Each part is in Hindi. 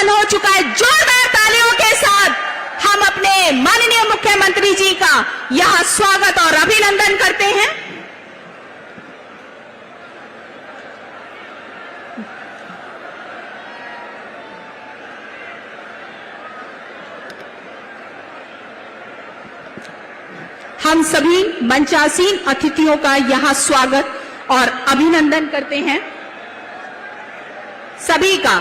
आगमन हो चुका है। जोरदार तालियों के साथ हम अपने माननीय मुख्यमंत्री जी का यहां स्वागत और अभिनंदन करते हैं। हम सभी मंचासीन अतिथियों का यहां स्वागत और अभिनंदन करते हैं। सभी का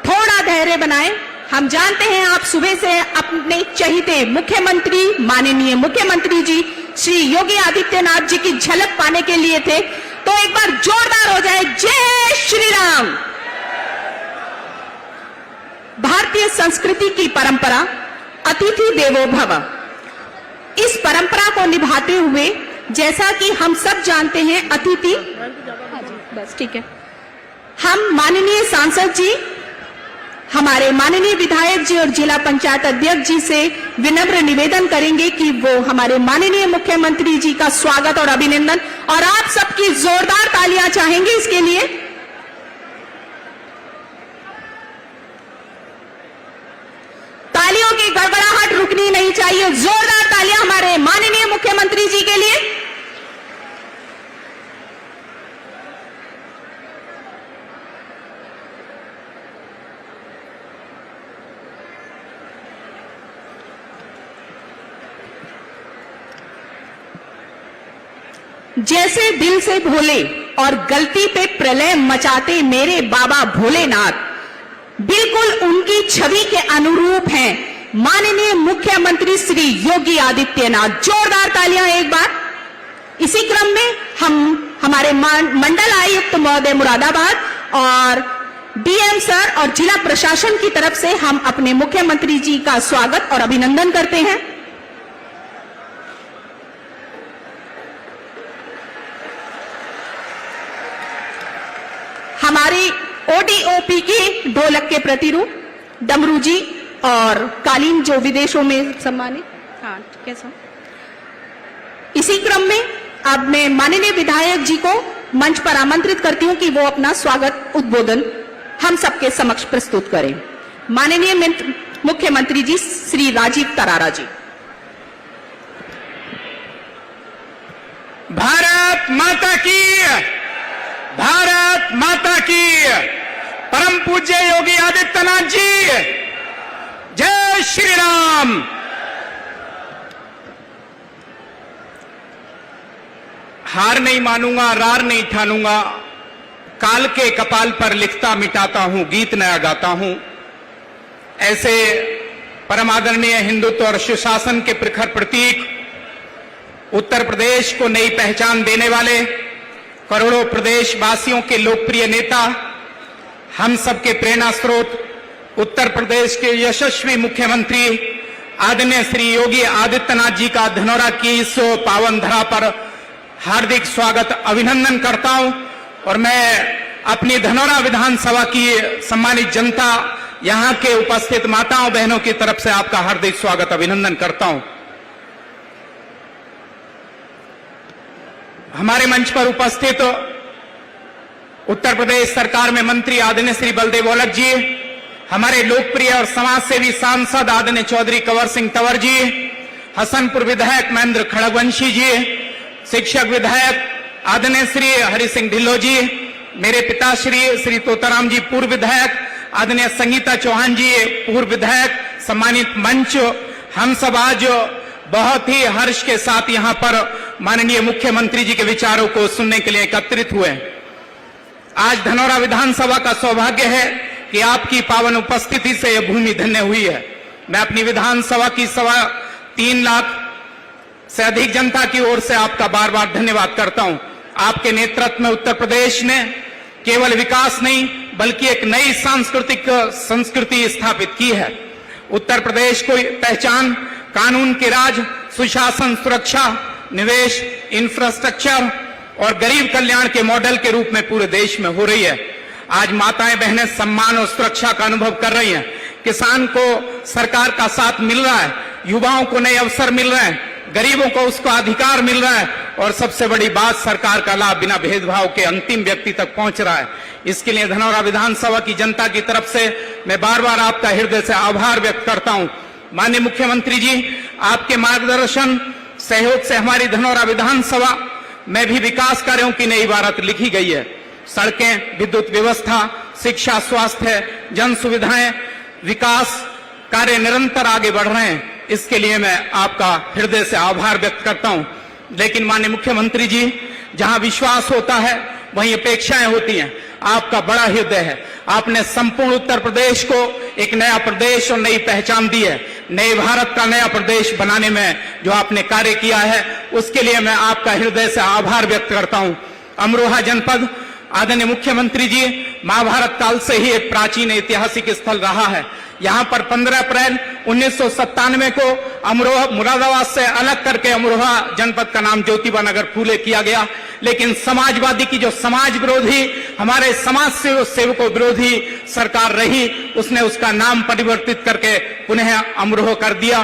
थोड़ा धैर्य बनाएं। हम जानते हैं आप सुबह से अपने चहेते मुख्यमंत्री, माननीय मुख्यमंत्री जी श्री योगी आदित्यनाथ जी की झलक पाने के लिए थे, तो एक बार जोरदार हो जाए जय श्री राम। भारतीय संस्कृति की परंपरा अतिथि देवो भव, इस परंपरा को निभाते हुए जैसा कि हम सब जानते हैं अतिथि, बस ठीक है, हम माननीय सांसद जी, हमारे माननीय विधायक जी और जिला पंचायत अध्यक्ष जी से विनम्र निवेदन करेंगे कि वो हमारे माननीय मुख्यमंत्री जी का स्वागत और अभिनंदन, और आप सबकी जोरदार तालियां चाहेंगे इसके लिए। तालियों की गड़गड़ाहट रुकनी नहीं चाहिए। जोरदार तालियां हमारे माननीय मुख्यमंत्री जी के लिए। जैसे दिल से भोले और गलती पे प्रलय मचाते मेरे बाबा भोलेनाथ, बिल्कुल उनकी छवि के अनुरूप हैं माननीय मुख्यमंत्री श्री योगी आदित्यनाथ। जोरदार तालियां एक बार। इसी क्रम में हम हमारे मंडल आयुक्त महोदय मुरादाबाद और डीएम सर और जिला प्रशासन की तरफ से हम अपने मुख्यमंत्री जी का स्वागत और अभिनंदन करते हैं। हमारी ओडीओपी की ढोलक के प्रतिरूप डमरू जी और कालीन जो विदेशों में सम्मानित, हाँ ठीक है सर। इसी क्रम में अब मैं माननीय विधायक जी को मंच पर आमंत्रित करती हूं कि वो अपना स्वागत उद्बोधन हम सबके समक्ष प्रस्तुत करें। माननीय मुख्यमंत्री जी श्री राजीव तरारा जी। भारत माता की, भारत माता की। परम पूज्य योगी आदित्यनाथ जी, जय श्री राम। हार नहीं मानूंगा, रार नहीं ठानूंगा, काल के कपाल पर लिखता मिटाता हूं, गीत नया गाता हूं। ऐसे परम आदरणीय हिंदुत्व और सुशासन के प्रखर प्रतीक, उत्तर प्रदेश को नई पहचान देने वाले, करोड़ों प्रदेशवासियों के लोकप्रिय नेता, हम सबके प्रेरणा स्रोत, उत्तर प्रदेश के यशस्वी मुख्यमंत्री आदरणीय श्री योगी आदित्यनाथ जी का धनौरा की इस पावन धरा पर हार्दिक स्वागत अभिनंदन करता हूं। और मैं अपनी धनौरा विधानसभा की सम्मानित जनता, यहां के उपस्थित माताओं बहनों की तरफ से आपका हार्दिक स्वागत अभिनंदन करता हूं। हमारे मंच पर उपस्थित उत्तर प्रदेश सरकार में मंत्री आदरणीय श्री बलदेव औलख जी, हमारे लोकप्रिय और समाज सेवी सांसद आदरणीय चौधरी कंवर सिंह तंवर जी, हसनपुर विधायक महेंद्र खड़गवंशी जी, शिक्षक विधायक आदरणीय श्री हरि सिंह ढिल्लो जी, मेरे पिताश्री श्री तोताराम जी पूर्व विधायक, आदरणीय संगीता चौहान जी पूर्व विधायक, सम्मानित मंच, हम सब आज बहुत ही हर्ष के साथ यहां पर माननीय मुख्यमंत्री जी के विचारों को सुनने के लिए एकत्रित हुए। आज धनौरा विधानसभा का सौभाग्य है कि आपकी पावन उपस्थिति से यह भूमि धन्य हुई है। मैं अपनी विधानसभा की 3.25 लाख से अधिक जनता की ओर से आपका बार बार धन्यवाद करता हूं। आपके नेतृत्व में उत्तर प्रदेश ने केवल विकास नहीं बल्कि एक नई सांस्कृतिक संस्कृति स्थापित की है। उत्तर प्रदेश को पहचान कानून के राज, सुशासन, सुरक्षा, निवेश, इंफ्रास्ट्रक्चर और गरीब कल्याण के मॉडल के रूप में पूरे देश में हो रही है। आज माताएं बहनें सम्मान और सुरक्षा का अनुभव कर रही हैं। किसान को सरकार का साथ मिल रहा है, युवाओं को नए अवसर मिल रहे हैं, गरीबों को उसका अधिकार मिल रहा है और सबसे बड़ी बात, सरकार का लाभ बिना भेदभाव के अंतिम व्यक्ति तक पहुंच रहा है। इसके लिए धनौरा विधानसभा की जनता की तरफ से मैं बार बार आपका हृदय से आभार व्यक्त करता हूं। माननीय मुख्यमंत्री जी, आपके मार्गदर्शन सहयोग से हमारी धनौरा विधानसभा में भी विकास कार्यों की नई इबारत लिखी गई है। सड़कें, विद्युत व्यवस्था, शिक्षा, स्वास्थ्य, जन सुविधाएं, विकास कार्य निरंतर आगे बढ़ रहे हैं। इसके लिए मैं आपका हृदय से आभार व्यक्त करता हूं। लेकिन माननीय मुख्यमंत्री जी, जहां विश्वास होता है वहीं अपेक्षाएं होती हैं। आपका बड़ा हृदय है। आपने संपूर्ण उत्तर प्रदेश को एक नया प्रदेश और नई पहचान दी है। नए भारत का नया प्रदेश बनाने में जो आपने कार्य किया है, उसके लिए मैं आपका हृदय से आभार व्यक्त करता हूं। अमरोहा जनपद, आदरणीय मुख्यमंत्री जी, महाभारत काल से ही एक प्राचीन ऐतिहासिक स्थल रहा है। यहां पर 15 अप्रैल 1997 को अमरोहा मुरादाबाद से अलग करके अमरोहा जनपद का नाम ज्योतिबा नगर फूले किया गया। लेकिन समाजवादी की जो समाज विरोधी, हमारे समाज सेवकों विरोधी सरकार रही, उसने उसका नाम परिवर्तित करके पुनः अमरोहा कर दिया।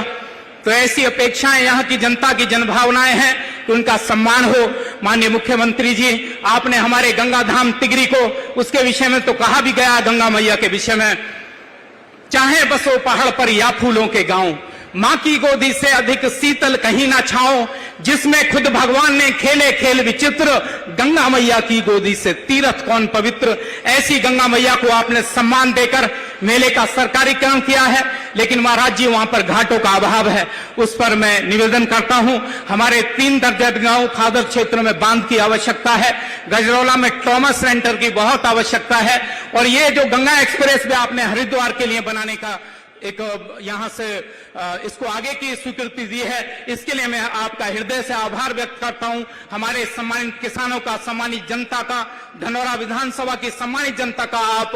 तो ऐसी अपेक्षाएं यहाँ की जनता की जनभावनाएं हैं कि उनका सम्मान हो। माननीय मुख्यमंत्री जी, आपने हमारे गंगा धाम तिगरी को, उसके विषय में तो कहा भी गया, गंगा मैया के विषय में, चाहे बसो पहाड़ पर या फूलों के गांव, मां की गोदी से अधिक शीतल कहीं ना छाओ, जिसमें खुद भगवान ने खेले खेल विचित्र, गंगा मैया की गोदी से तीर्थ कौन पवित्र। ऐसी गंगा मैया को आपने सम्मान देकर मेले का सरकारीकरण किया है। लेकिन महाराज जी, वहां पर घाटों का अभाव है। उस पर मैं निवेदन करता हूं। हमारे 3 दर्जन गांव खादर क्षेत्र में बांध की आवश्यकता है। गजरौला में ट्रॉमा सेंटर की बहुत आवश्यकता है। और ये जो गंगा एक्सप्रेस वे आपने हरिद्वार के लिए बनाने का एक यहां से इसको आगे की स्वीकृति दी है, इसके लिए मैं आपका हृदय से आभार व्यक्त करता हूं। हमारे सम्मानित किसानों का, सम्मानित जनता का, धनौरा विधानसभा की सम्मानित जनता का आप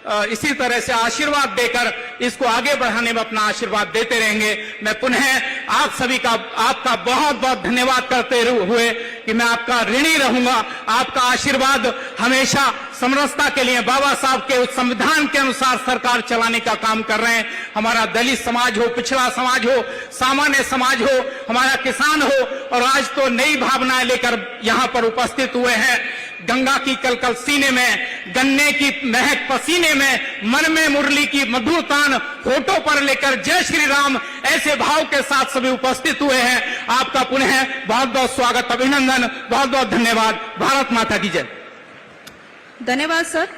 इसी तरह से आशीर्वाद देकर इसको आगे बढ़ाने में अपना आशीर्वाद देते रहेंगे। मैं पुनः आप सभी का, आपका बहुत बहुत धन्यवाद करते हुए कि मैं आपका ऋणी रहूंगा। आपका आशीर्वाद हमेशा समरसता के लिए, बाबा साहब के उस संविधान के अनुसार सरकार चलाने का काम कर रहे हैं। हमारा दलित समाज हो, पिछड़ा समाज हो, सामान्य समाज हो, हमारा किसान हो, और आज तो नई भावनाएं लेकर यहां पर उपस्थित हुए हैं। गंगा की कलकल सीने में, गन्ने की महक पसीने में, मन में मुरली की मधुर तान होठों पर लेकर जय श्री राम, ऐसे भाव के साथ सभी उपस्थित हुए हैं। आपका पुनः बहुत बहुत स्वागत, अभिनंदन, बहुत बहुत धन्यवाद। भारत माता की जय। धन्यवाद सर।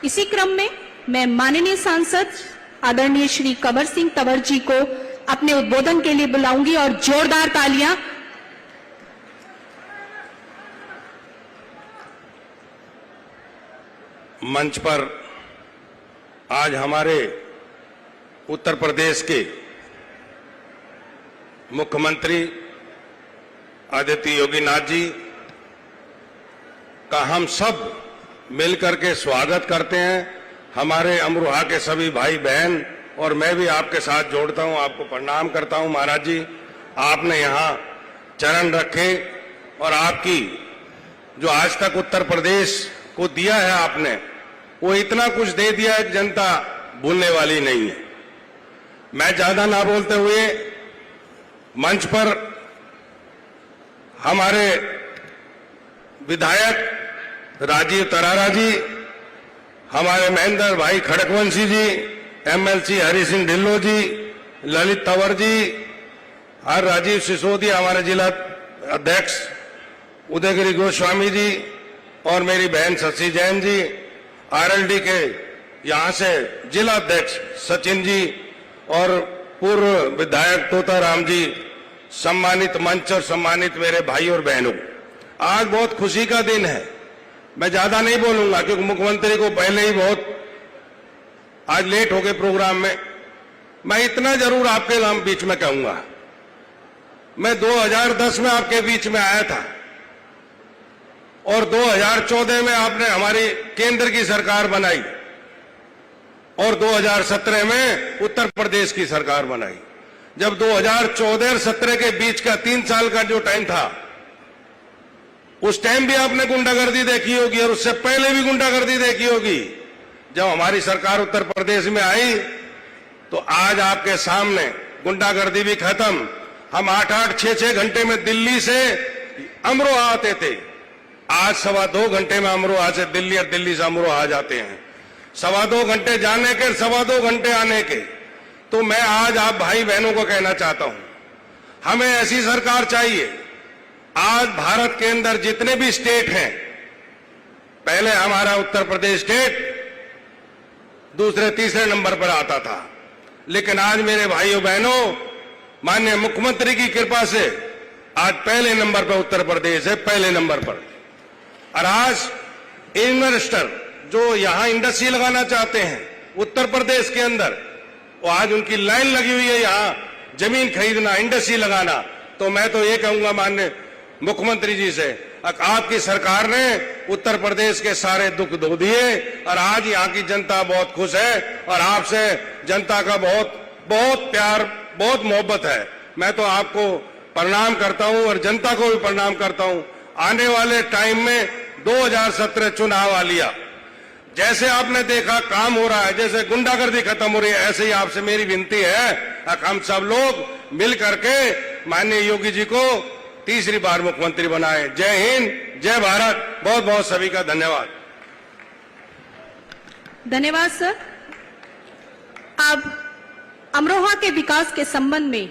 इसी क्रम में मैं माननीय सांसद आदरणीय श्री कंवर सिंह तंवर जी को अपने उद्बोधन के लिए बुलाऊंगी, और जोरदार तालियां। मंच पर आज हमारे उत्तर प्रदेश के मुख्यमंत्री आदित्य योगी नाथ जी का हम सब मिलकर के स्वागत करते हैं। हमारे अमरोहा के सभी भाई बहन, और मैं भी आपके साथ जोड़ता हूं, आपको प्रणाम करता हूं। महाराज जी, आपने यहां चरण रखे और आपकी जो आज तक उत्तर प्रदेश को दिया है आपने, वो इतना कुछ दे दिया है कि जनता भूलने वाली नहीं है। मैं ज्यादा ना बोलते हुए मंच पर हमारे विधायक राजीव तरारा जी, हमारे महेंद्र भाई खड़कवंशी जी, एमएलसी हरि सिंह ढिल्लो जी, ललित तंवर जी, और राजीव सिसोदिया हमारे जिला अध्यक्ष, उदयगिरी गोस्वामी जी, और मेरी बहन शशि जैन जी, आरएलडी के यहां से जिला अध्यक्ष सचिन जी, और पूर्व विधायक तोताराम जी, सम्मानित मंच और सम्मानित मेरे भाई और बहनों, आज बहुत खुशी का दिन है। मैं ज्यादा नहीं बोलूंगा क्योंकि मुख्यमंत्री को पहले ही बहुत आज लेट हो गए प्रोग्राम में। मैं इतना जरूर आपके नाम बीच में कहूंगा, मैं 2010 में आपके बीच में आया था, और 2014 में आपने हमारी केंद्र की सरकार बनाई, और 2017 में उत्तर प्रदेश की सरकार बनाई। जब 2014 और 17 के बीच का 3 साल का जो टाइम था, उस टाइम भी आपने गुंडागर्दी देखी होगी, और उससे पहले भी गुंडागर्दी देखी होगी। जब हमारी सरकार उत्तर प्रदेश में आई तो आज आपके सामने गुंडागर्दी भी खत्म। हम 8-8, 6-6 घंटे में दिल्ली से अमरोहा आते थे। आज 2.25 घंटे में अमरोहा से दिल्ली और दिल्ली से अमरोहा आ जाते हैं। 2.25 घंटे जाने के, 2.25 घंटे आने के। तो मैं आज आप भाई बहनों को कहना चाहता हूं, हमें ऐसी सरकार चाहिए। आज भारत के अंदर जितने भी स्टेट हैं, पहले हमारा उत्तर प्रदेश स्टेट दूसरे तीसरे नंबर पर आता था, लेकिन आज मेरे भाइयों बहनों, माननीय मुख्यमंत्री की कृपा से आज पहले नंबर पर उत्तर प्रदेश है, पहले नंबर पर। और आज इन्वेस्टर जो यहां इंडस्ट्री लगाना चाहते हैं उत्तर प्रदेश के अंदर, वो आज उनकी लाइन लगी हुई है यहां जमीन खरीदना, इंडस्ट्री लगाना। तो मैं तो ये कहूंगा माननीय मुख्यमंत्री जी से, आपकी सरकार ने उत्तर प्रदेश के सारे दुख धो दिए और आज यहाँ की जनता बहुत खुश है और आपसे जनता का बहुत बहुत प्यार, बहुत मोहब्बत है। मैं तो आपको प्रणाम करता हूं और जनता को भी प्रणाम करता हूं। आने वाले टाइम में 2017 चुनाव आ लिया, जैसे आपने देखा काम हो रहा है, जैसे गुंडागर्दी खत्म हो रही है, ऐसे ही आपसे मेरी विनती है हम सब लोग मिल करके माननीय योगी जी को तीसरी बार मुख्यमंत्री बनाए। जय हिंद, जय भारत। बहुत बहुत सभी का धन्यवाद। धन्यवाद सर। अब अमरोहा के विकास के संबंध में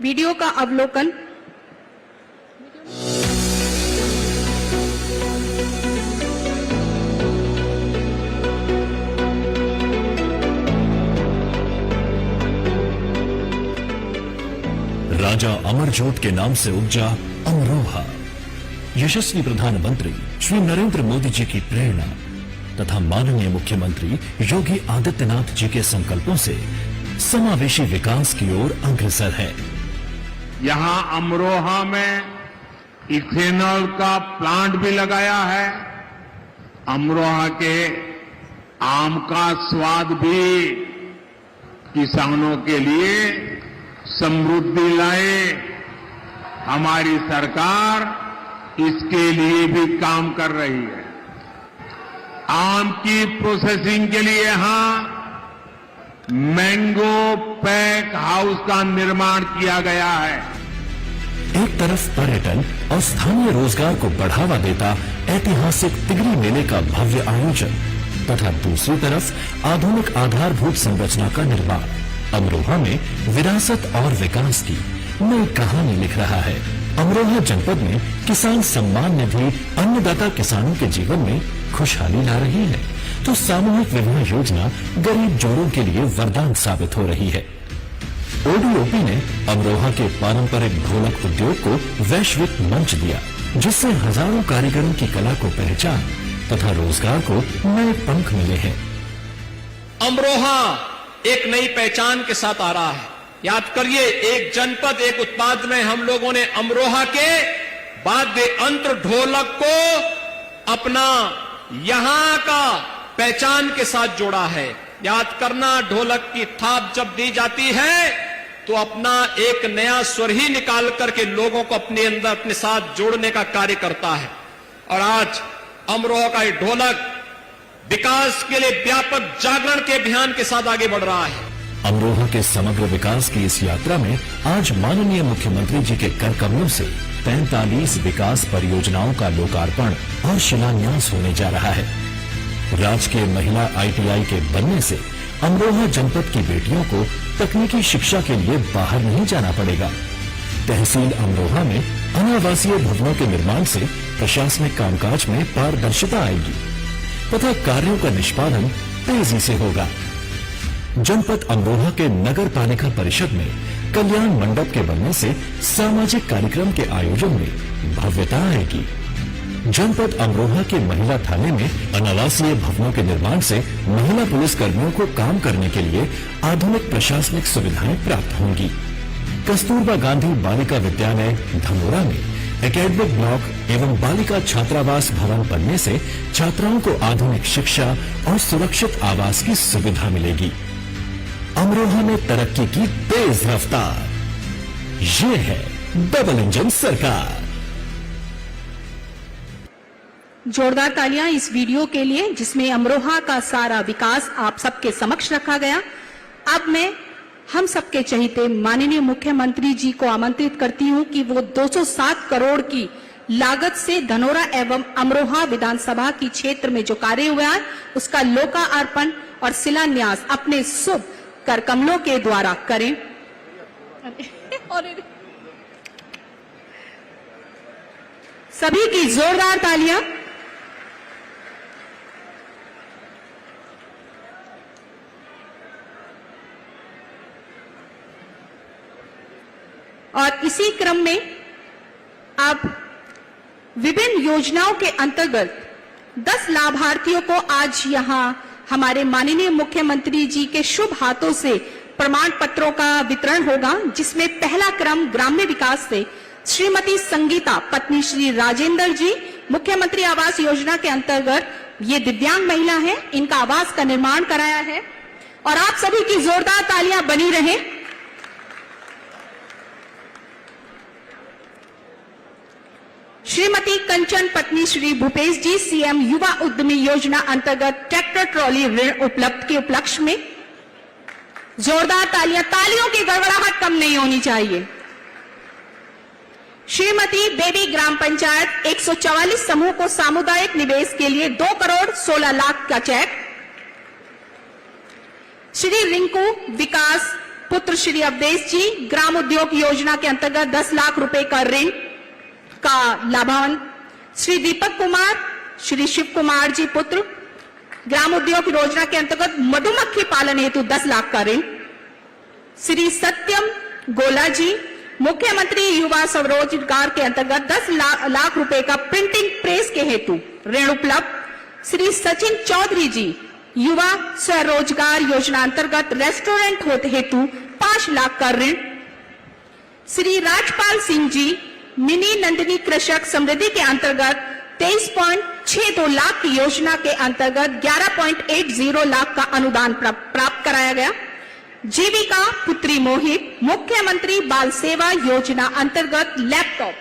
वीडियो का अवलोकन राजा अमरजोत के नाम से उपजा अमरोहा यशस्वी प्रधानमंत्री श्री नरेंद्र मोदी जी की प्रेरणा तथा माननीय मुख्यमंत्री योगी आदित्यनाथ जी के संकल्पों से समावेशी विकास की ओर अग्रसर है। यहां अमरोहा में इथेनॉल का प्लांट भी लगाया है। अमरोहा के आम का स्वाद भी किसानों के लिए समृद्धि लाए। हमारी सरकार इसके लिए भी काम कर रही है। आम की प्रोसेसिंग के लिए यहां मैंगो पैक हाउस का निर्माण किया गया है। एक तरफ पर्यटन और स्थानीय रोजगार को बढ़ावा देता ऐतिहासिक तिगरी मेले का भव्य आयोजन तथा दूसरी तरफ आधुनिक आधारभूत संरचना का निर्माण अमरोहा में विरासत और विकास की नई कहानी लिख रहा है। अमरोहा जनपद में किसान सम्मान निधि अन्नदाता किसानों के जीवन में खुशहाली ला रही है, तो सामूहिक विवाह योजना गरीब जोड़ों के लिए वरदान साबित हो रही है। ओडीओपी ने अमरोहा के पारंपरिक ढोलक उद्योग को वैश्विक मंच दिया, जिससे हजारों कारीगरों की कला को पहचान तथा रोजगार को नए पंख मिले हैं। अमरोहा एक नई पहचान के साथ आ रहा है। याद करिए, एक जनपद एक उत्पाद में हम लोगों ने अमरोहा के वाद्य यंत्र ढोलक को अपना यहां का पहचान के साथ जोड़ा है। याद करना, ढोलक की थाप जब दी जाती है तो अपना एक नया स्वर ही निकाल करके लोगों को अपने अंदर अपने साथ जोड़ने का कार्य करता है। और आज अमरोहा का ये ढोलक विकास के लिए व्यापक जागरण के अभियान के साथ आगे बढ़ रहा है। अमरोहा के समग्र विकास की इस यात्रा में आज माननीय मुख्यमंत्री जी के कर कमलों से 45 विकास परियोजनाओं का लोकार्पण और शिलान्यास होने जा रहा है। राजकीय महिला ITI के बनने से अमरोहा जनपद की बेटियों को तकनीकी शिक्षा के लिए बाहर नहीं जाना पड़ेगा। तहसील अमरोहा में अनावासीय भवनों के निर्माण से प्रशासनिक कामकाज में पारदर्शिता आएगी तथा कार्यों का निष्पादन तेजी से होगा। जनपद अमरोहा के नगर पालिका परिषद में कल्याण मंडप के बनने से सामाजिक कार्यक्रम के आयोजन में भव्यता आएगी। जनपद अमरोहा के महिला थाने में अनावासीय भवनों के निर्माण से महिला पुलिस कर्मियों को काम करने के लिए आधुनिक प्रशासनिक सुविधाएं प्राप्त होंगी। कस्तूरबा गांधी बालिका विद्यालय धनोरा में एकेडमिक ब्लॉक एवं बालिका छात्रावास भवन बनने से छात्राओं को आधुनिक शिक्षा और सुरक्षित आवास की सुविधा मिलेगी। अमरोहा में तरक्की की तेज रफ्तार, ये है डबल इंजन सरकार। जोरदार तालियां इस वीडियो के लिए जिसमें अमरोहा का सारा विकास आप सबके समक्ष रखा गया। अब मैं हम सबके चहीते माननीय मुख्यमंत्री जी को आमंत्रित करती हूं कि वो 207 करोड़ की लागत से धनोरा एवं अमरोहा विधानसभा की क्षेत्र में जो कार्य हुआ है उसका लोकार्पण और शिलान्यास अपने शुभ कर कमलों के द्वारा करें। सभी की जोरदार तालियां। और इसी क्रम में अब विभिन्न योजनाओं के अंतर्गत 10 लाभार्थियों को आज यहां हमारे माननीय मुख्यमंत्री जी के शुभ हाथों से प्रमाण पत्रों का वितरण होगा, जिसमें पहला क्रम ग्राम्य विकास से श्रीमती संगीता पत्नी श्री राजेंद्र जी मुख्यमंत्री आवास योजना के अंतर्गत ये दिव्यांग महिला है, इनका आवास का निर्माण कराया है और आप सभी की जोरदार तालियां बनी रहे। श्रीमती कंचन पत्नी श्री भूपेश जी सीएम युवा उद्यमी योजना अंतर्गत ट्रैक्टर ट्रॉली ऋण उपलब्ध के उपलक्ष्य में जोरदार तालियां, तालियों की गड़बड़ाहट कम नहीं होनी चाहिए। श्रीमती बेबी ग्राम पंचायत 144 समूह को सामुदायिक निवेश के लिए 2 करोड़ 16 लाख का चेक। श्री रिंकू विकास पुत्र श्री अवधेश जी ग्राम उद्योग योजना के अंतर्गत 10 लाख रुपए का ऋण का लाभांश। श्री दीपक कुमार श्री शिव कुमार जी पुत्र ग्राम उद्योग योजना के अंतर्गत मधुमक्खी पालन हेतु 10 लाख का ऋण। श्री सत्यम गोला जी मुख्यमंत्री युवा स्वरोजगार के अंतर्गत 10 लाख रुपए का प्रिंटिंग प्रेस के हेतु ऋण उपलब्ध। श्री सचिन चौधरी जी युवा स्वरोजगार योजना अंतर्गत रेस्टोरेंट हेतु 5 लाख का ऋण। श्री राजपाल सिंह जी मिनी नंदिनी कृषक समृद्धि के अंतर्गत 23.62 लाख की योजना के अंतर्गत 11.80 लाख का अनुदान प्राप्त कराया गया। जीविका पुत्री मोहित मुख्यमंत्री बाल सेवा योजना अंतर्गत लैपटॉप।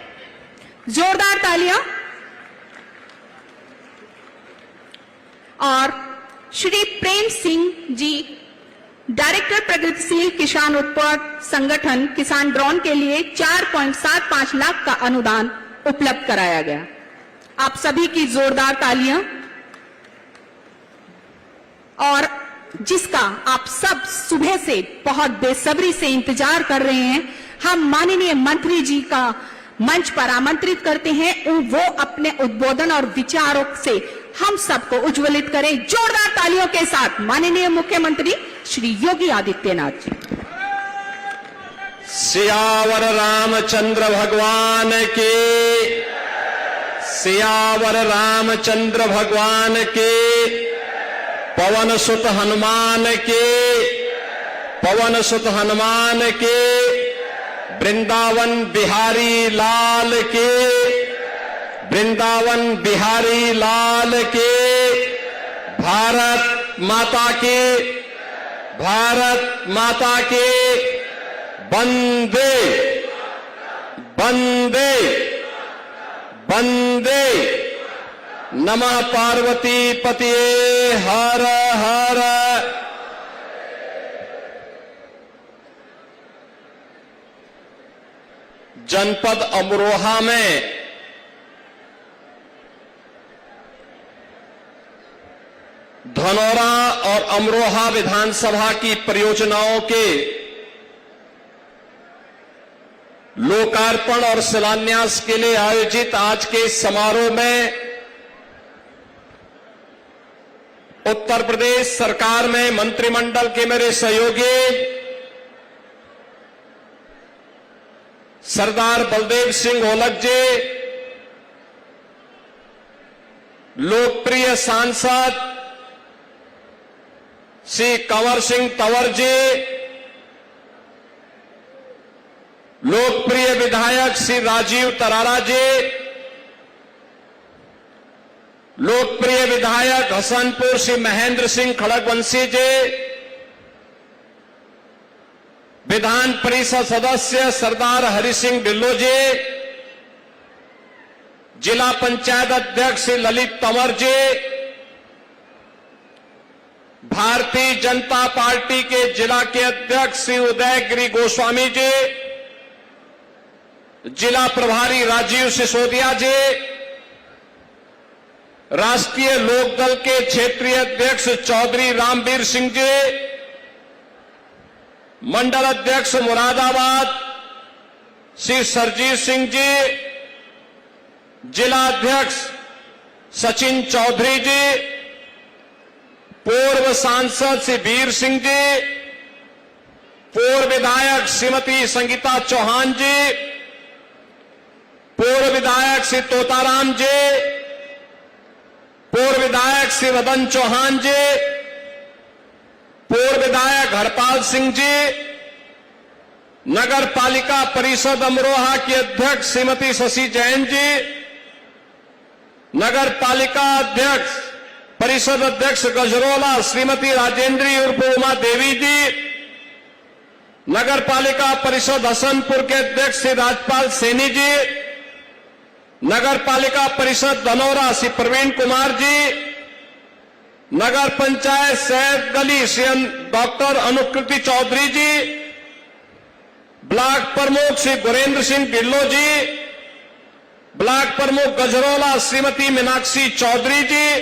जोरदार तालियां। और श्री प्रेम सिंह जी डायरेक्टर प्रगतिशील किसान उत्पाद संगठन किसान ड्रोन के लिए 4.75 लाख का अनुदान उपलब्ध कराया गया। आप सभी की जोरदार तालियां। और जिसका आप सब सुबह से बहुत बेसब्री से इंतजार कर रहे हैं, हम माननीय मंत्री जी का मंच पर आमंत्रित करते हैं, वो अपने उद्बोधन और विचारों से हम सबको उज्ज्वलित करें। जोरदार तालियों के साथ माननीय मुख्यमंत्री श्री योगी आदित्यनाथ जी। सियावर रामचंद्र भगवान के, सियावर रामचंद्र भगवान के, पवन सुत हनुमान के, पवन सुत हनुमान के, वृंदावन बिहारी लाल के, वृंदावन बिहारी लाल के, भारत माता के, भारत माता के, वंदे वंदे वंदे। नमः पार्वती पतिये हर हर। जनपद अमरोहा में धनौरा और अमरोहा विधानसभा की परियोजनाओं के लोकार्पण और शिलान्यास के लिए आयोजित आज के समारोह में उत्तर प्रदेश सरकार में मंत्रिमंडल के मेरे सहयोगी सरदार बलदेव सिंह ओलख जी, लोकप्रिय सांसद श्री कंवर सिंह तंवर जी, लोकप्रिय विधायक श्री राजीव तरारा जी, लोकप्रिय विधायक हसनपुर श्री महेंद्र सिंह खड़गवंशी जी, विधान परिषद सदस्य सरदार हरि सिंह ढिल्लों जी, जिला पंचायत अध्यक्ष श्री ललित तंवर जी, भारतीय जनता पार्टी के जिला के अध्यक्ष श्री उदयगिरी गोस्वामी जी, जिला प्रभारी राजीव सिसोदिया जी, राष्ट्रीय लोकदल के क्षेत्रीय अध्यक्ष चौधरी रामवीर सिंह जी, मंडल अध्यक्ष मुरादाबाद श्री सरजीत सिंह जी, जिला अध्यक्ष सचिन चौधरी जी, पूर्व सांसद श्री वीर सिंह जी, पूर्व विधायक श्रीमती संगीता चौहान जी, पूर्व विधायक श्री तोताराम जी, पूर्व विधायक श्री रतन चौहान जी, पूर्व विधायक हरपाल सिंह जी, नगर पालिका परिषद अमरोहा की अध्यक्ष श्रीमती शशि जैन जी, नगर पालिका अध्यक्ष परिषद अध्यक्ष गजरोला श्रीमती राजेंद्री उर्फ उमा देवी जी, नगर पालिका परिषद हसनपुर के अध्यक्ष श्री राजपाल सैनी जी, नगर पालिका परिषद धनौरा श्री प्रवीण कुमार जी, नगर पंचायत सैयद गली श्री डॉक्टर अनुकृति चौधरी जी, ब्लॉक प्रमुख श्री गुरेंद्र सिंह ढिल्लो जी, ब्लॉक प्रमुख गजरोला श्रीमती मीनाक्षी चौधरी जी,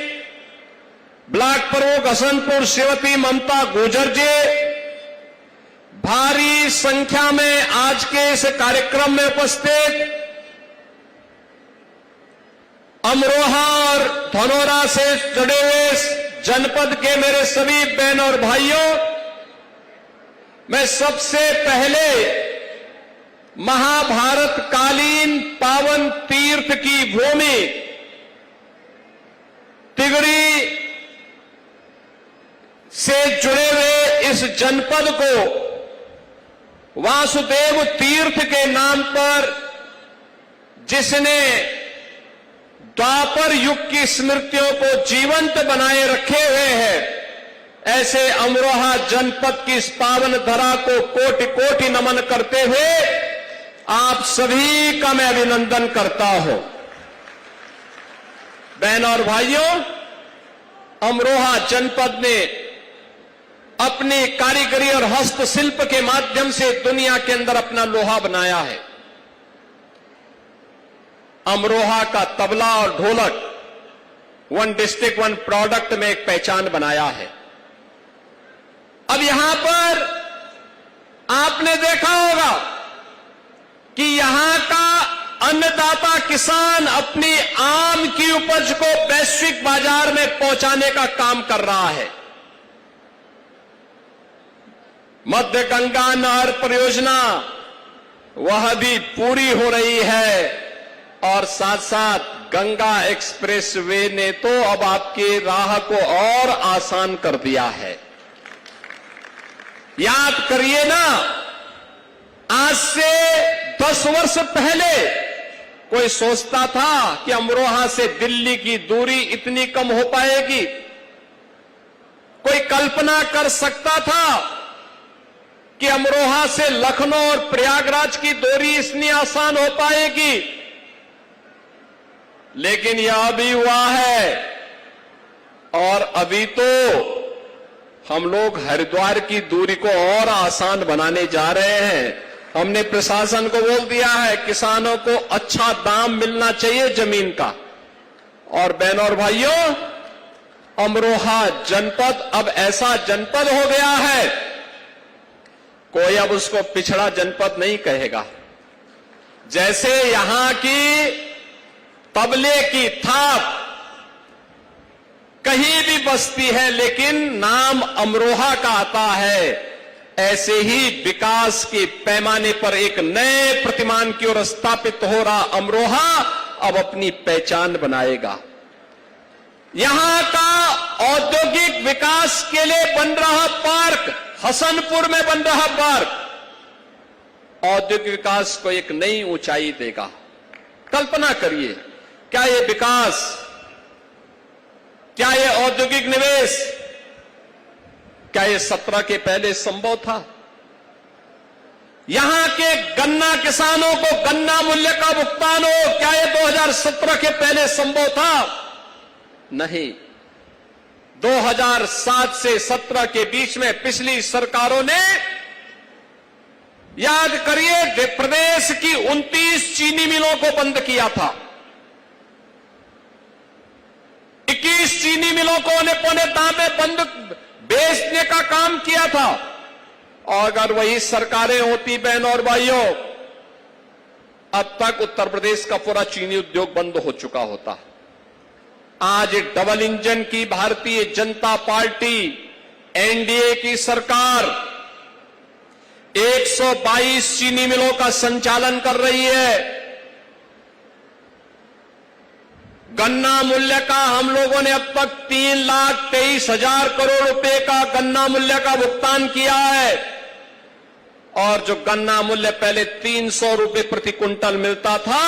ब्लॉक प्रमुख हसनपुर श्रीमती ममता गुर्जर जी, भारी संख्या में आज के इस कार्यक्रम में उपस्थित अमरोहा और धनौरा से जुड़े हुए जनपद के मेरे सभी बहन और भाइयों, मैं सबसे पहले महाभारत कालीन पावन तीर्थ की भूमि तिगड़ी से जुड़े हुए इस जनपद को वासुदेव तीर्थ के नाम पर, जिसने द्वापर युग की स्मृतियों को जीवंत बनाए रखे हुए हैं, ऐसे अमरोहा जनपद की इस पावन धरा को कोटि कोटि नमन करते हुए आप सभी का मैं अभिनंदन करता हूं। बहन और भाइयों, अमरोहा जनपद ने अपनी कारीगरी और हस्तशिल्प के माध्यम से दुनिया के अंदर अपना लोहा बनाया है। अमरोहा का तबला और ढोलक वन डिस्ट्रिक्ट वन प्रोडक्ट में एक पहचान बनाया है। अब यहां पर आपने देखा होगा कि यहां का अन्नदाता किसान अपनी आम की उपज को वैश्विक बाजार में पहुंचाने का काम कर रहा है। मध्य गंगा नहर परियोजना वह भी पूरी हो रही है और साथ साथ गंगा एक्सप्रेस वे ने तो अब आपके राह को और आसान कर दिया है। याद करिए ना, आज से 10 वर्ष पहले कोई सोचता था कि अमरोहा से दिल्ली की दूरी इतनी कम हो पाएगी? कोई कल्पना कर सकता था कि अमरोहा से लखनऊ और प्रयागराज की दूरी इतनी आसान हो पाएगी? लेकिन यह भी हुआ है और अभी तो हम लोग हरिद्वार की दूरी को और आसान बनाने जा रहे हैं। हमने प्रशासन को बोल दिया है किसानों को अच्छा दाम मिलना चाहिए जमीन का। और बहनों और भाइयों, अमरोहा जनपद अब ऐसा जनपद हो गया है, कोई अब उसको पिछड़ा जनपद नहीं कहेगा। जैसे यहां की तबले की थाप कहीं भी बसती है लेकिन नाम अमरोहा का आता है, ऐसे ही विकास के पैमाने पर एक नए प्रतिमान की ओर स्थापित हो रहा अमरोहा अब अपनी पहचान बनाएगा। यहां का औद्योगिक विकास के लिए बन रहा पार्क, हसनपुर में बन रहा पार्क, औद्योगिक विकास को एक नई ऊंचाई देगा। कल्पना करिए, क्या ये विकास, क्या ये औद्योगिक निवेश, क्या ये 17 के पहले संभव था? यहां के गन्ना किसानों को गन्ना मूल्य का भुगतान हो, क्या यह 2017 के पहले संभव था? नहीं। 2007 से 17 के बीच में पिछली सरकारों ने, याद करिए, प्रदेश की 29 चीनी मिलों को बंद किया था। 21 चीनी मिलों को पौने दाम में बंद बेचने का काम किया था। और अगर वही सरकारें होती बहनों और भाइयों, अब तक उत्तर प्रदेश का पूरा चीनी उद्योग बंद हो चुका होता। आज डबल इंजन की भारतीय जनता पार्टी एनडीए की सरकार 122 चीनी मिलों का संचालन कर रही है। गन्ना मूल्य का हम लोगों ने अब तक 3,23,000 करोड़ रुपए का गन्ना मूल्य का भुगतान किया है। और जो गन्ना मूल्य पहले 300 रुपए प्रति क्विंटल मिलता था,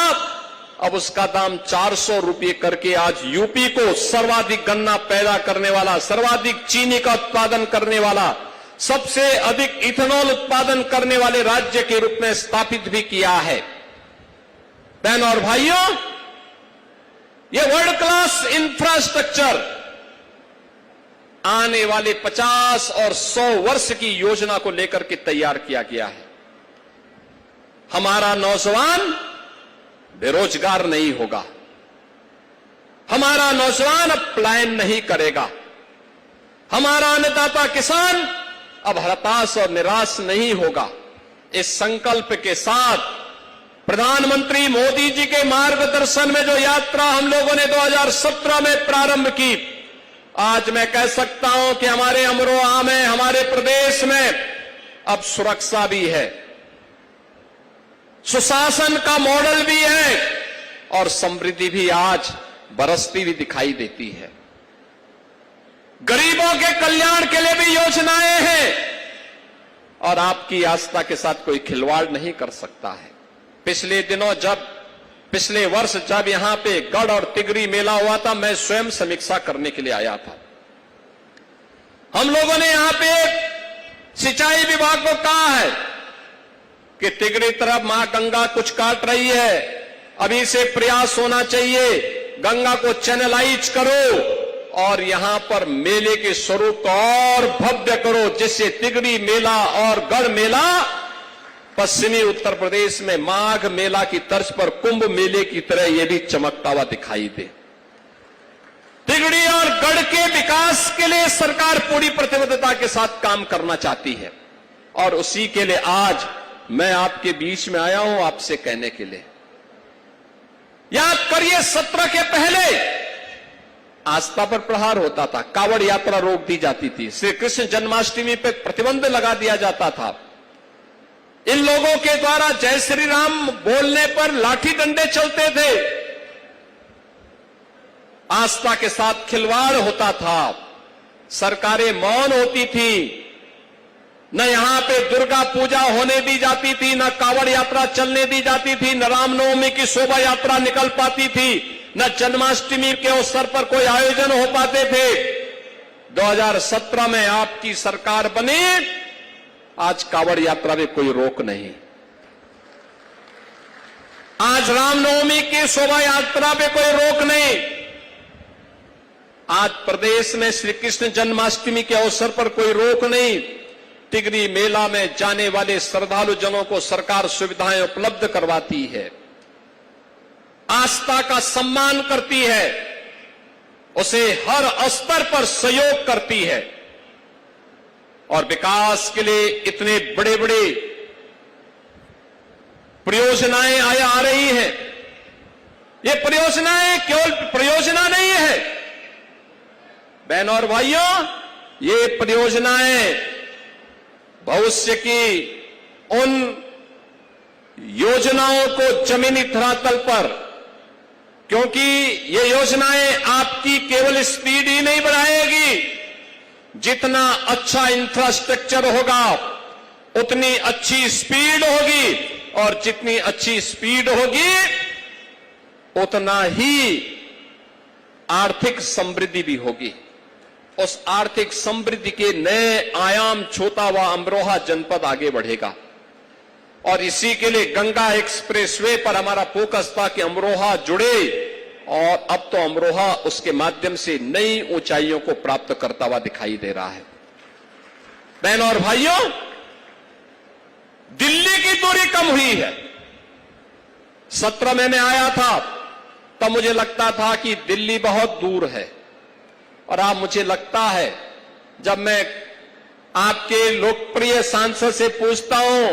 अब उसका दाम 400 रुपए करके आज यूपी को सर्वाधिक गन्ना पैदा करने वाला, सर्वाधिक चीनी का उत्पादन करने वाला, सबसे अधिक इथेनॉल उत्पादन करने वाले राज्य के रूप में स्थापित भी किया है। बहनों और भाइयों, यह वर्ल्ड क्लास इंफ्रास्ट्रक्चर आने वाले 50 और 100 वर्ष की योजना को लेकर के तैयार किया गया है। हमारा नौजवान बेरोजगार नहीं होगा, हमारा नौजवान अब पलायन नहीं करेगा, हमारा अन्नदाता किसान अब हताश और निराश नहीं होगा। इस संकल्प के साथ प्रधानमंत्री मोदी जी के मार्गदर्शन में जो यात्रा हम लोगों ने 2017 में प्रारंभ की, आज मैं कह सकता हूं कि हमारे अमरोहा में, हमारे प्रदेश में अब सुरक्षा भी है, सुशासन का मॉडल भी है और समृद्धि भी आज बरसती हुई दिखाई देती है। गरीबों के कल्याण के लिए भी योजनाएं हैं और आपकी आस्था के साथ कोई खिलवाड़ नहीं कर सकता है। पिछले वर्ष जब यहां पे गढ़ और तिगरी मेला हुआ था, मैं स्वयं समीक्षा करने के लिए आया था। हम लोगों ने यहां पे सिंचाई विभाग को कहा है कि तिगरी तरफ मां गंगा कुछ काट रही है, अभी से प्रयास होना चाहिए, गंगा को चैनलाइज करो और यहां पर मेले के स्वरूप को और भव्य करो, जिससे तिगरी मेला और गढ़ मेला पश्चिमी उत्तर प्रदेश में माघ मेला की तर्ज पर कुंभ मेले की तरह यह भी चमकता हुआ दिखाई दे। तिगड़ी और गढ़ के विकास के लिए सरकार पूरी प्रतिबद्धता के साथ काम करना चाहती है और उसी के लिए आज मैं आपके बीच में आया हूं आपसे कहने के लिए। याद करिए, 17 के पहले आस्था पर प्रहार होता था, कावड़ यात्रा रोक दी जाती थी, श्री कृष्ण जन्माष्टमी पर प्रतिबंध लगा दिया जाता था, इन लोगों के द्वारा जय श्री राम बोलने पर लाठी डंडे चलते थे, आस्था के साथ खिलवाड़ होता था, सरकारें मौन होती थी, न यहां पे दुर्गा पूजा होने दी जाती थी, न कावड़ यात्रा चलने दी जाती थी, न रामनवमी की शोभा यात्रा निकल पाती थी, न जन्माष्टमी के अवसर पर कोई आयोजन हो पाते थे। 2017 में आपकी सरकार बनी, आज कावड़ यात्रा में कोई रोक नहीं, आज रामनवमी की शोभा यात्रा में कोई रोक नहीं, आज प्रदेश में श्री कृष्ण जन्माष्टमी के अवसर पर कोई रोक नहीं। तिगरी मेला में जाने वाले श्रद्धालु जनों को सरकार सुविधाएं उपलब्ध करवाती है, आस्था का सम्मान करती है, उसे हर स्तर पर सहयोग करती है और विकास के लिए इतने बड़े बड़े परियोजनाएं आ रही हैं। ये परियोजनाएं केवल परियोजना नहीं है बहनों और भाइयों, ये परियोजनाएं भविष्य की उन योजनाओं को जमीनी धरातल पर, क्योंकि ये योजनाएं आपकी केवल स्पीड ही नहीं बढ़ाएगी, जितना अच्छा इंफ्रास्ट्रक्चर होगा उतनी अच्छी स्पीड होगी और जितनी अच्छी स्पीड होगी उतना ही आर्थिक समृद्धि भी होगी। उस आर्थिक समृद्धि के नए आयाम छूता हुआ अमरोहा जनपद आगे बढ़ेगा। और इसी के लिए गंगा एक्सप्रेसवे पर हमारा फोकस था कि अमरोहा जुड़े, और अब तो अमरोहा उसके माध्यम से नई ऊंचाइयों को प्राप्त करता हुआ दिखाई दे रहा है। बहनों और भाइयों, दिल्ली की दूरी कम हुई है। 17 में मैं आया था तब मुझे लगता था कि दिल्ली बहुत दूर है, और अब मुझे लगता है जब मैं आपके लोकप्रिय सांसद से पूछता हूं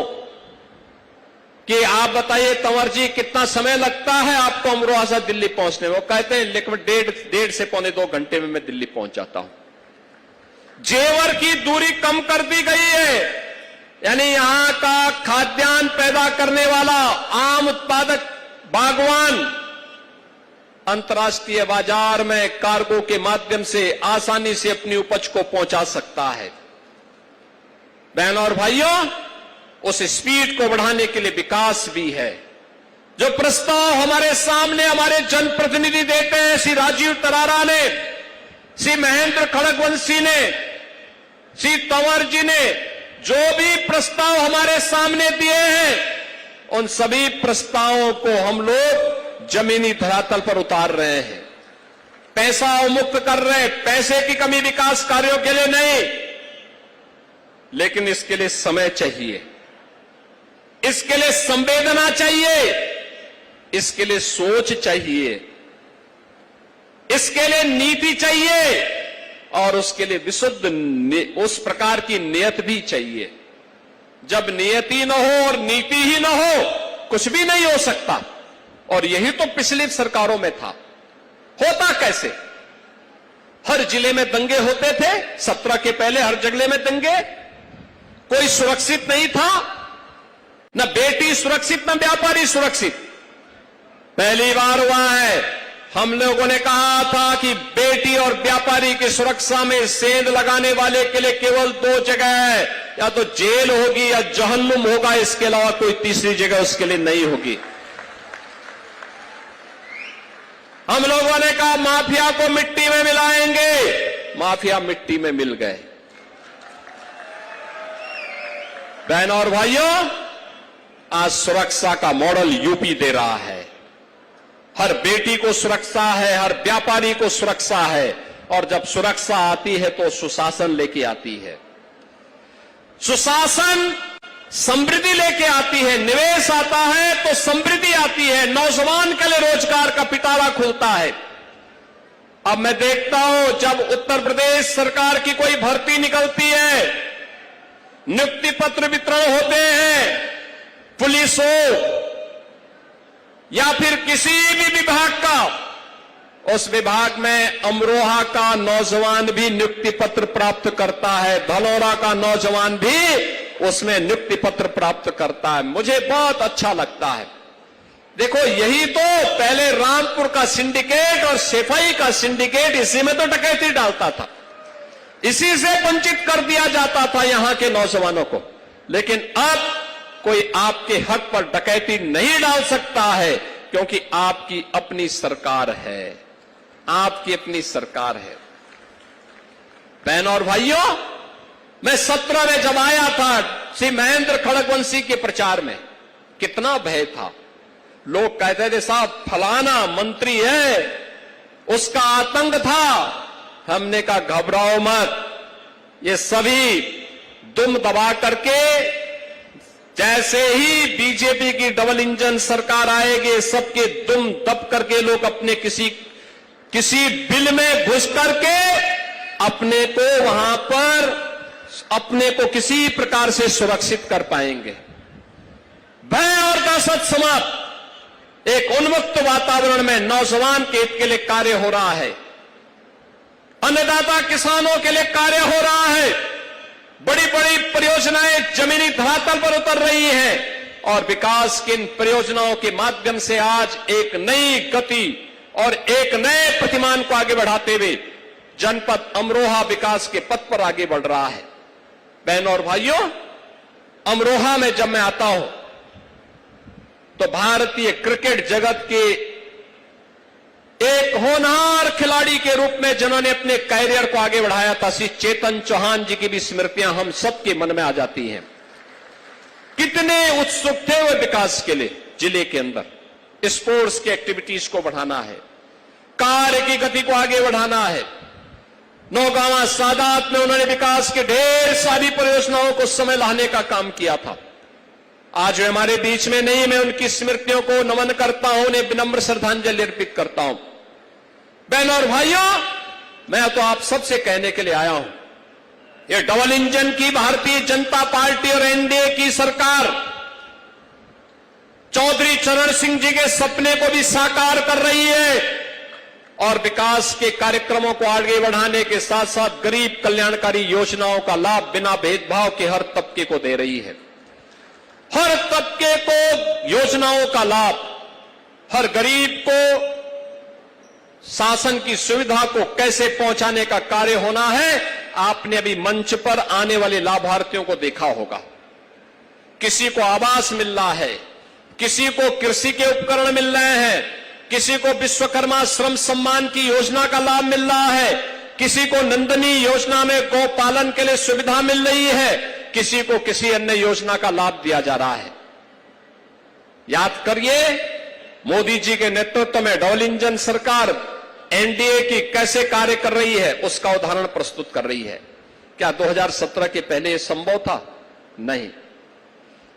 कि आप बताइए तंवर जी कितना समय लगता है आपको अमरोहा से दिल्ली पहुंचने में, वो कहते हैं लगभग डेढ़ से पौने 2 घंटे में मैं दिल्ली पहुंच जाता हूं। जेवर की दूरी कम कर दी गई है, यानी यहां का खाद्यान्न पैदा करने वाला आम उत्पादक बागवान अंतर्राष्ट्रीय बाजार में कार्गो के माध्यम से आसानी से अपनी उपज को पहुंचा सकता है। बहनों और भाइयों, उस स्पीड को बढ़ाने के लिए विकास भी है। जो प्रस्ताव हमारे सामने हमारे जनप्रतिनिधि देते हैं, श्री राजीव तरारा ने, श्री महेंद्र खड़गवंशी ने, श्री तंवर जी ने जो भी प्रस्ताव हमारे सामने दिए हैं, उन सभी प्रस्तावों को हम लोग जमीनी धरातल पर उतार रहे हैं। पैसा अवमुक्त कर रहे हैं, पैसे की कमी विकास कार्यों के लिए नहीं, लेकिन इसके लिए समय चाहिए, इसके लिए संवेदना चाहिए, इसके लिए सोच चाहिए, इसके लिए नीति चाहिए, और उसके लिए विशुद्ध उस प्रकार की नियत भी चाहिए। जब नियति न हो और नीति ही न हो, कुछ भी नहीं हो सकता। और यही तो पिछली सरकारों में था। होता कैसे? हर जिले में दंगे होते थे, 17 के पहले हर जगह में दंगे, कोई सुरक्षित नहीं था, न बेटी सुरक्षित न व्यापारी सुरक्षित। पहली बार हुआ है, हम लोगों ने कहा था कि बेटी और व्यापारी की सुरक्षा में सेंध लगाने वाले के लिए केवल 2 जगह है, या तो जेल होगी या जहन्नुम होगा, इसके अलावा कोई तीसरी जगह उसके लिए नहीं होगी। हम लोगों ने कहा माफिया को मिट्टी में मिलाएंगे, माफिया मिट्टी में मिल गए। बहनों और भाइयों, आज सुरक्षा का मॉडल यूपी दे रहा है। हर बेटी को सुरक्षा है, हर व्यापारी को सुरक्षा है, और जब सुरक्षा आती है तो सुशासन लेके आती है। सुशासन समृद्धि लेके आती है, निवेश आता है तो समृद्धि आती है, नौजवान के लिए रोजगार का पिटारा खुलता है। अब मैं देखता हूं जब उत्तर प्रदेश सरकार की कोई भर्ती निकलती है, नियुक्ति पत्र वितरण होते हैं, पुलिस हो या फिर किसी भी विभाग का, उस विभाग में अमरोहा का नौजवान भी नियुक्ति पत्र प्राप्त करता है, धनौरा का नौजवान भी उसमें नियुक्ति पत्र प्राप्त करता है। मुझे बहुत अच्छा लगता है। देखो, यही तो पहले रामपुर का सिंडिकेट और सेफई का सिंडिकेट, इसी में तो डकैती डालता था, इसी से वंचित कर दिया जाता था यहां के नौजवानों को। लेकिन अब कोई आपके हक पर डकैती नहीं डाल सकता है, क्योंकि आपकी अपनी सरकार है, आपकी अपनी सरकार है। बहनों और भाइयों, मैं 17 में जब आया था श्री महेंद्र खड़गवंशी के प्रचार में, कितना भय था। लोग कहते थे साहब फलाना मंत्री है, उसका आतंक था। हमने कहा घबराओ मत, ये सभी दुम दबा करके, जैसे ही बीजेपी की डबल इंजन सरकार आएगी, सबके दुम दब करके लोग अपने किसी बिल में घुस करके अपने को वहां पर अपने को किसी प्रकार से सुरक्षित कर पाएंगे। भय और दहशत समाप्त, एक उन्मुक्त वातावरण में नौजवान के हित के लिए कार्य हो रहा है, अन्नदाता किसानों के लिए कार्य हो रहा है, बड़ी बड़ी परियोजनाएं जमीनी धरातल पर उतर रही हैं, और विकास की इन परियोजनाओं के माध्यम से आज एक नई गति और एक नए प्रतिमान को आगे बढ़ाते हुए जनपद अमरोहा विकास के पथ पर आगे बढ़ रहा है। बहनों और भाइयों, अमरोहा में जब मैं आता हूं तो भारतीय क्रिकेट जगत के एक होनहार खिलाड़ी के रूप में जिन्होंने अपने कैरियर को आगे बढ़ाया था, श्री चेतन चौहान जी की भी स्मृतियां हम सबके मन में आ जाती हैं। कितने उत्सुक थे वो विकास के लिए। जिले के अंदर स्पोर्ट्स की एक्टिविटीज को बढ़ाना है, कार्य की गति को आगे बढ़ाना है। नौगांवा सादात में उन्होंने विकास के ढेर सारी परियोजनाओं को समय लाने का काम किया था। आज वे हमारे बीच में नहीं, मैं उनकी स्मृतियों को नमन करता हूं, उन्हें विनम्र श्रद्धांजलि अर्पित करता हूं। बहनों और भाइयों, मैं तो आप सबसे कहने के लिए आया हूं, ये डबल इंजन की भारतीय जनता पार्टी और एनडीए की सरकार चौधरी चरण सिंह जी के सपने को भी साकार कर रही है और विकास के कार्यक्रमों को आगे बढ़ाने के साथ साथ गरीब कल्याणकारी योजनाओं का लाभ बिना भेदभाव के हर तबके को दे रही है। हर तबके को योजनाओं का लाभ, हर गरीब को शासन की सुविधा को कैसे पहुंचाने का कार्य होना है। आपने अभी मंच पर आने वाले लाभार्थियों को देखा होगा। किसी को आवास मिल रहा है, किसी को कृषि के उपकरण मिल रहे हैं, किसी को विश्वकर्मा श्रम सम्मान की योजना का लाभ मिल रहा है, किसी को नंदनी योजना में गौपालन के लिए सुविधा मिल रही है, किसी को किसी अन्य योजना का लाभ दिया जा रहा है। याद करिए, मोदी जी के नेतृत्व में डबल इंजन सरकार एनडीए की कैसे कार्य कर रही है उसका उदाहरण प्रस्तुत कर रही है। क्या 2017 के पहले यह संभव था? नहीं।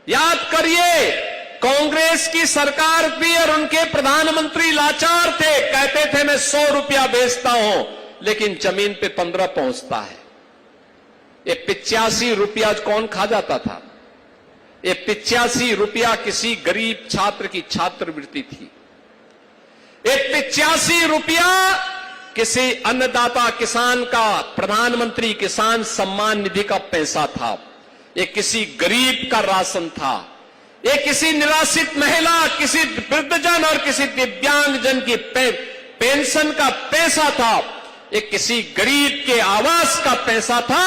याद करिए, कांग्रेस की सरकार भी और उनके प्रधानमंत्री लाचार थे, कहते थे मैं 100 रुपया बेचता हूं, लेकिन जमीन पे 15 पहुंचता है। ये 85 रुपया कौन खा जाता था? ये 85 रुपया किसी गरीब छात्र की छात्रवृत्ति थी। ये 85 रुपया किसी अन्नदाता किसान का प्रधानमंत्री किसान सम्मान निधि का पैसा था। ये किसी गरीब का राशन था। ये किसी निराश्रित महिला, किसी वृद्धजन और किसी दिव्यांगजन की पेंशन का पैसा था। ये किसी गरीब के आवास का पैसा था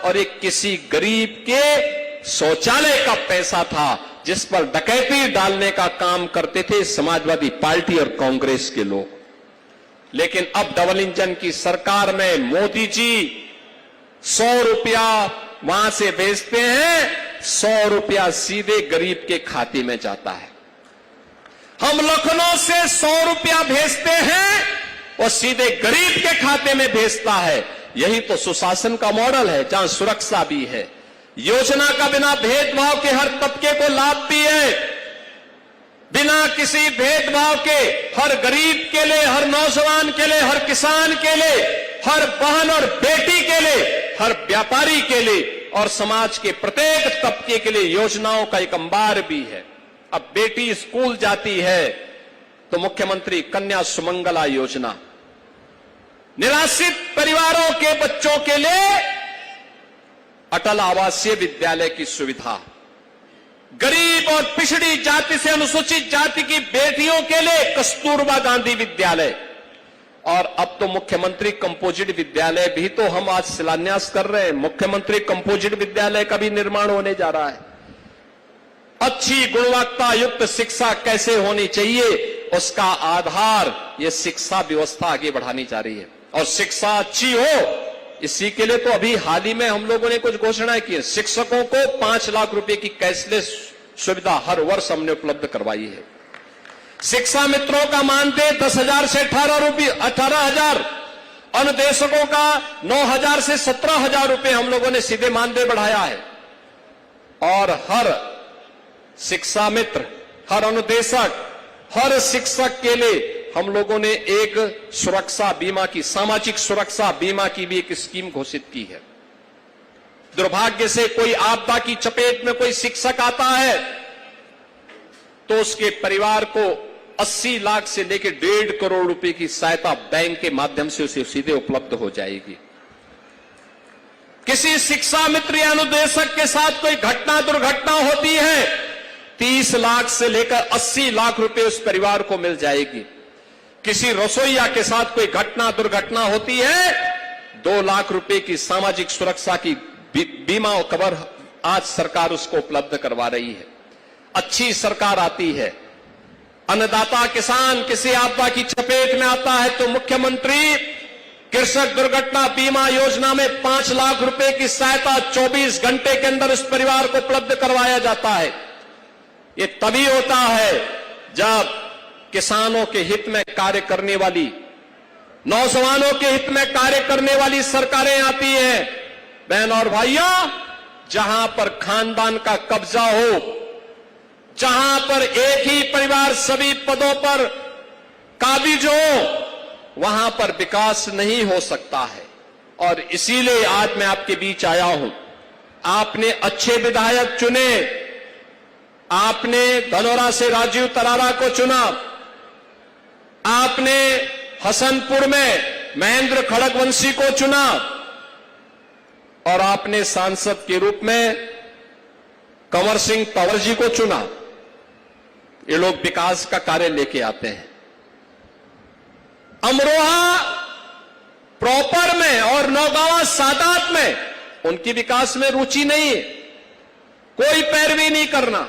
और एक किसी गरीब के शौचालय का पैसा था, जिस पर डकैती डालने का काम करते थे समाजवादी पार्टी और कांग्रेस के लोग। लेकिन अब डबल इंजन की सरकार में मोदी जी 100 रुपया वहां से भेजते हैं, 100 रुपया सीधे गरीब के खाते में जाता है। हम लखनऊ से 100 रुपया भेजते हैं, वो सीधे गरीब के खाते में भेजता है। यही तो सुशासन का मॉडल है, जहां सुरक्षा भी है, योजना का बिना भेदभाव के हर तबके को लाभ भी है, बिना किसी भेदभाव के हर गरीब के लिए, हर नौजवान के लिए, हर किसान के लिए, हर बहन और बेटी के लिए, हर व्यापारी के लिए और समाज के प्रत्येक तबके के लिए योजनाओं का एक अंबार भी है। अब बेटी स्कूल जाती है तो मुख्यमंत्री कन्या सुमंगला योजना, निराश्रित परिवारों के बच्चों के लिए अटल आवासीय विद्यालय की सुविधा, गरीब और पिछड़ी जाति से अनुसूचित जाति की बेटियों के लिए कस्तूरबा गांधी विद्यालय, और अब तो मुख्यमंत्री कंपोजिट विद्यालय भी तो हम आज शिलान्यास कर रहे हैं। मुख्यमंत्री कंपोजिट विद्यालय का भी निर्माण होने जा रहा है। अच्छी गुणवत्ता युक्त शिक्षा कैसे होनी चाहिए, उसका आधार ये शिक्षा व्यवस्था आगे बढ़ानी जा रही है। और शिक्षा अच्छी हो, इसी के लिए तो अभी हाल ही में हम लोगों ने कुछ घोषणाएं की है। शिक्षकों को 5 लाख रुपए की कैशलेस सुविधा हर वर्ष हमने उपलब्ध करवाई है। शिक्षा मित्रों का मानदेय 10,000 से 18,000, अनुदेशकों का 9,000 से 17,000 रुपए हम लोगों ने सीधे मानदेय बढ़ाया है। और हर शिक्षा मित्र, हर अनुदेशक, हर शिक्षक के लिए हम लोगों ने एक सुरक्षा बीमा की, सामाजिक सुरक्षा बीमा की भी एक स्कीम घोषित की है। दुर्भाग्य से कोई आपदा की चपेट में कोई शिक्षक आता है तो उसके परिवार को 80 लाख से लेकर 1.5 करोड़ रुपए की सहायता बैंक के माध्यम से उसे सीधे उपलब्ध हो जाएगी। किसी शिक्षा मित्र या अनुदेशक के साथ कोई घटना दुर्घटना होती है, 30 लाख से लेकर 80 लाख रुपए उस परिवार को मिल जाएगी। किसी रसोईया के साथ कोई घटना दुर्घटना होती है, 2 लाख रुपए की सामाजिक सुरक्षा की बीमा कवर आज सरकार उसको उपलब्ध करवा रही है। अच्छी सरकार आती है। अन्नदाता किसान किसी आपदा की चपेट में आता है तो मुख्यमंत्री कृषक दुर्घटना बीमा योजना में 5 लाख रुपए की सहायता 24 घंटे के अंदर इस परिवार को उपलब्ध करवाया जाता है। ये तभी होता है जब किसानों के हित में कार्य करने वाली, नौजवानों के हित में कार्य करने वाली सरकारें आती हैं। बहन और भाइयों, जहां पर खानदान का कब्जा हो, जहां पर एक ही परिवार सभी पदों पर काबिज हो, वहां पर विकास नहीं हो सकता है। और इसीलिए आज मैं आपके बीच आया हूं। आपने अच्छे विधायक चुने, आपने धनोरा से राजीव तरारा को चुना, आपने हसनपुर में महेंद्र खड़गवंशी को चुना, और आपने सांसद के रूप में कंवर सिंह तंवर जी को चुना। ये लोग विकास का कार्य लेके आते हैं। अमरोहा प्रॉपर में और नौगांवा सादात में उनकी विकास में रुचि नहीं है, कोई पैरवी नहीं करना।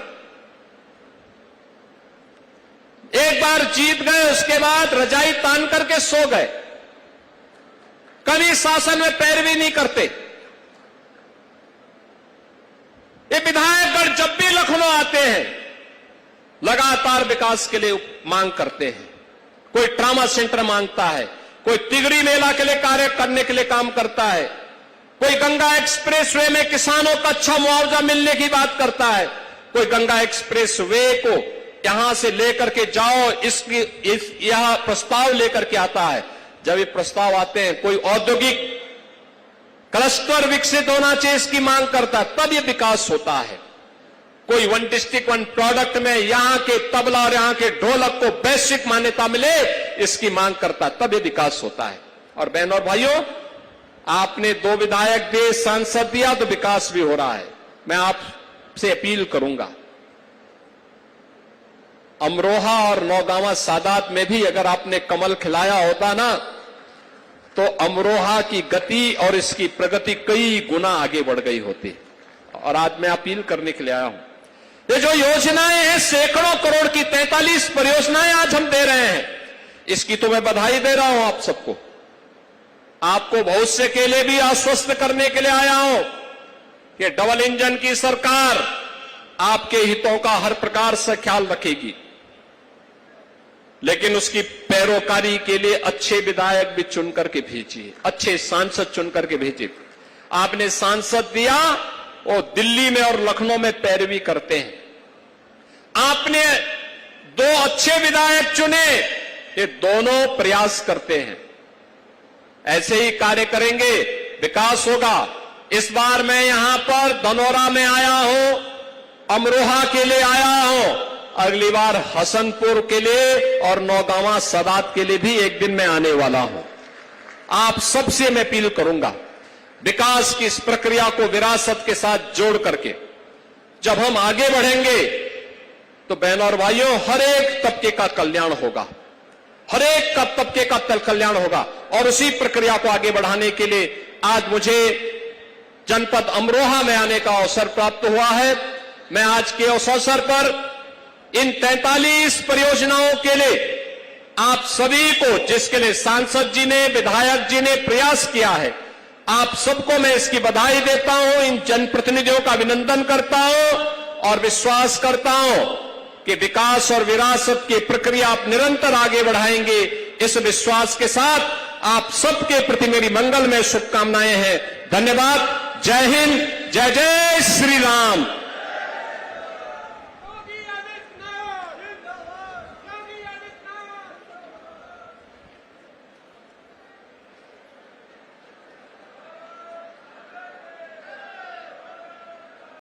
एक बार जीत गए, उसके बाद रजाई तान करके सो गए, कभी शासन में पैरवी नहीं करते। ये विधायकगण जब भी लखनऊ आते हैं लगातार विकास के लिए मांग करते हैं। कोई ट्रामा सेंटर मांगता है, कोई तिगड़ी मेला के लिए कार्य करने के लिए काम करता है, कोई गंगा एक्सप्रेसवे में किसानों का अच्छा मुआवजा मिलने की बात करता है, कोई गंगा एक्सप्रेसवे को यहां से लेकर के जाओ, यह प्रस्ताव लेकर के आता है। जब ये प्रस्ताव आते हैं, कोई औद्योगिक क्लस्टर विकसित होना चाहिए इसकी मांग करता है, तब ये विकास होता है। कोई 1 डिस्ट्रिक्ट 1 प्रोडक्ट में यहां के तबला और यहां के ढोलक को वैश्विक मान्यता मिले, इसकी मांग करता है, तब ये विकास होता है। और बहनों और भाइयों, आपने 2 विधायक दिए, सांसद दिया, तो विकास भी हो रहा है। मैं आपसे अपील करूंगा, अमरोहा और नौगांवा सादात में भी अगर आपने कमल खिलाया होता ना, तो अमरोहा की गति और इसकी प्रगति कई गुना आगे बढ़ गई होती। और आज मैं अपील करने के लिए आया हूं, ये जो योजनाएं हैं, सैकड़ों करोड़ की 43 परियोजनाएं आज हम दे रहे हैं, इसकी तो मैं बधाई दे रहा हूं आप सबको। आपको भविष्य के लिए भी आश्वस्त करने के लिए आया हूं कि डबल इंजन की सरकार आपके हितों का हर प्रकार से ख्याल रखेगी, लेकिन उसकी पैरोकारी के लिए अच्छे विधायक भी चुन करके भेजिए, अच्छे सांसद चुन करके भेजिए। आपने सांसद दिया, वो दिल्ली में और लखनऊ में पैरवी करते हैं। आपने 2 अच्छे विधायक चुने, ये दोनों प्रयास करते हैं। ऐसे ही कार्य करेंगे, विकास होगा। इस बार मैं यहां पर धनोरा में आया हूं, अमरोहा के लिए आया हूं, अगली बार हसनपुर के लिए और नौगांवा सादात के लिए भी एक दिन मैं आने वाला हूं। आप सबसे मैं अपील करूंगा, विकास की इस प्रक्रिया को विरासत के साथ जोड़ करके जब हम आगे बढ़ेंगे तो बहनों और भाइयों, हर एक तबके का कल्याण होगा, हर एक का तबके का कल्याण होगा। और उसी प्रक्रिया को आगे बढ़ाने के लिए आज मुझे जनपद अमरोहा में आने का अवसर प्राप्त हुआ है। मैं आज के उस अवसर पर इन 43 परियोजनाओं के लिए आप सभी को, जिसके लिए सांसद जी ने, विधायक जी ने प्रयास किया है, आप सबको मैं इसकी बधाई देता हूं। इन जनप्रतिनिधियों का अभिनंदन करता हूं और विश्वास करता हूं कि विकास और विरासत की प्रक्रिया आप निरंतर आगे बढ़ाएंगे। इस विश्वास के साथ आप सबके प्रति मेरी मंगलमय शुभकामनाएं हैं। धन्यवाद। जय हिंद, जय जय श्री राम।